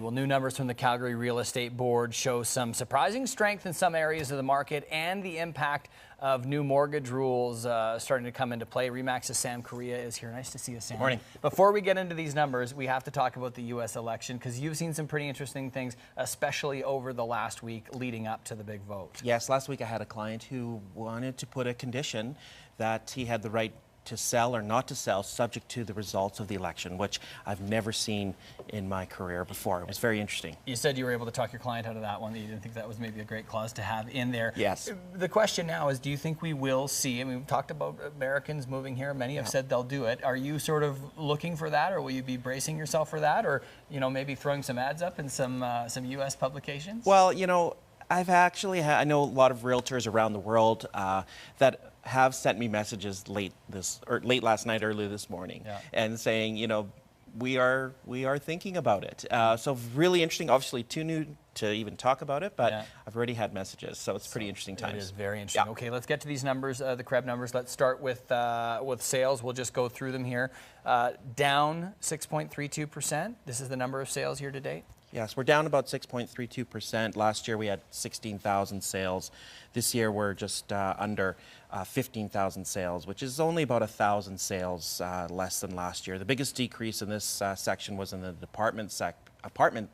Well, new numbers from the Calgary Real Estate Board show some surprising strength in some areas of the market and the impact of new mortgage rules starting to come into play. RE/MAX's Sam Corea is here. Nice to see you, Sam. Good morning. Before we get into these numbers, we have to talk about the U.S. election because you've seen some pretty interesting things, especially over the last week leading up to the big vote. Yes, last week I had a client who wanted to put a condition that he had the right to sell or not to sell subject to the results of the election, which I've never seen in my career before. It was very interesting. You said you were able to talk your client out of that one, that you didn't think that was maybe a great clause to have in there. Yes. The question now is, do you think we will see, I mean, we've talked about Americans moving here, many have said they'll do it. Are you sort of looking for that, or will you be bracing yourself for that, or, you know, maybe throwing some ads up in some U.S. publications? Well, you know, I've actually I know a lot of realtors around the world that have sent me messages late last night, early this morning, and saying, you know, we are thinking about it. So really interesting. Obviously, too new to even talk about it, but I've already had messages, so it's pretty interesting times. It is very interesting. Yeah. Okay, let's get to these numbers, the CREB numbers. Let's start with sales. We'll just go through them here. Down 6.32%. This is the number of sales year to date. Yes, we're down about 6.32%. Last year we had 16,000 sales. This year we're just under 15,000 sales, which is only about 1,000 sales less than last year. The biggest decrease in this section was in the apartment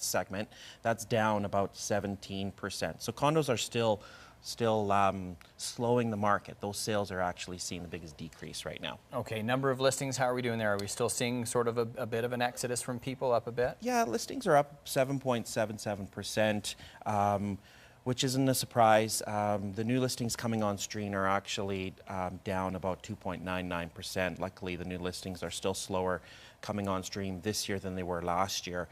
segment. That's down about 17%. So condos are still slowing the market. Those sales are actually seeing the biggest decrease right now. Okay, number of listings, how are we doing there? Are we still seeing sort of a bit of an exodus from people, up a bit? Yeah, listings are up 7.77%, which isn't a surprise. The new listings coming on stream are actually down about 2.99%. Luckily, the new listings are still slower coming on stream this year than they were last year.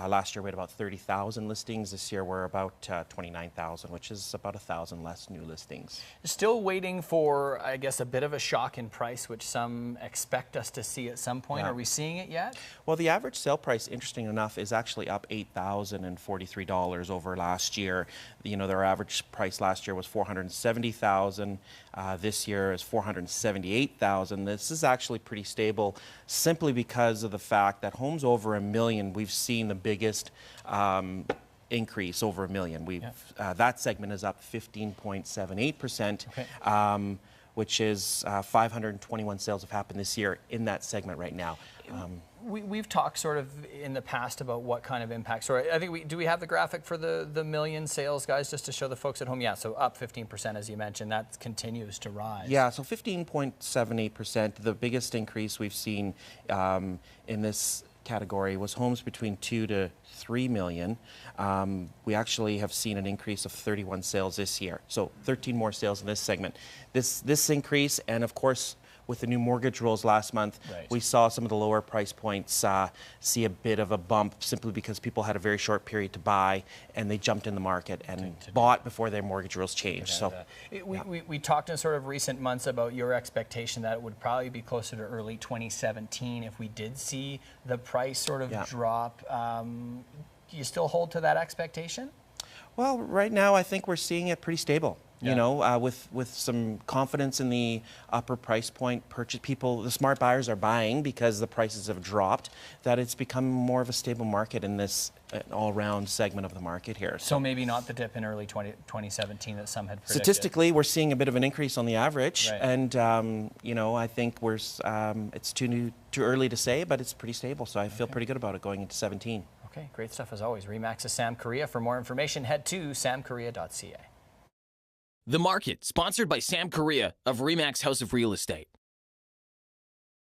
Last year we had about 30,000 listings. This year we're about 29,000, which is about 1,000 less new listings. Still waiting for, I guess, a bit of a shock in price, which some expect us to see at some point. Yeah. Are we seeing it yet? Well, the average sale price, interesting enough, is actually up $8,043 over last year. You know, their average price last year was $470,000. This year is $478,000. This is actually pretty stable, simply because of the fact that homes over $1 million, we've seen the biggest increase over $1 million. That segment is up 15.78%, which is 521 sales have happened this year in that segment right now. We've talked sort of in the past about what kind of impact. So I think do we have the graphic for the million sales, guys, just to show the folks at home? Yeah, so up 15%, as you mentioned. That continues to rise. Yeah, so 15.78%. The biggest increase we've seen in this category was homes between 2 to 3 million. We actually have seen an increase of 31 sales this year. So 13 more sales in this segment. This increase, and of course, with the new mortgage rules last month, we saw some of the lower price points see a bit of a bump, simply because people had a very short period to buy and they jumped in the market and bought before their mortgage rules changed. We talked in sort of recent months about your expectation that it would probably be closer to early 2017 if we did see the price sort of drop. Do you still hold to that expectation? Well, right now I think we're seeing it pretty stable. You know, with some confidence in the upper price point purchase, the smart buyers are buying because the prices have dropped, that it's become more of a stable market in this all-round segment of the market here. So maybe not the dip in early 2017 that some had predicted. Statistically, we're seeing a bit of an increase on the average, and you know, I think it's too early to say, but it's pretty stable, so I feel pretty good about it going into 17. Okay, great stuff as always. RE/MAX's Sam Corea. For more information, head to samcorea.ca. The Market, sponsored by Sam Corea of RE/MAX House of Real Estate.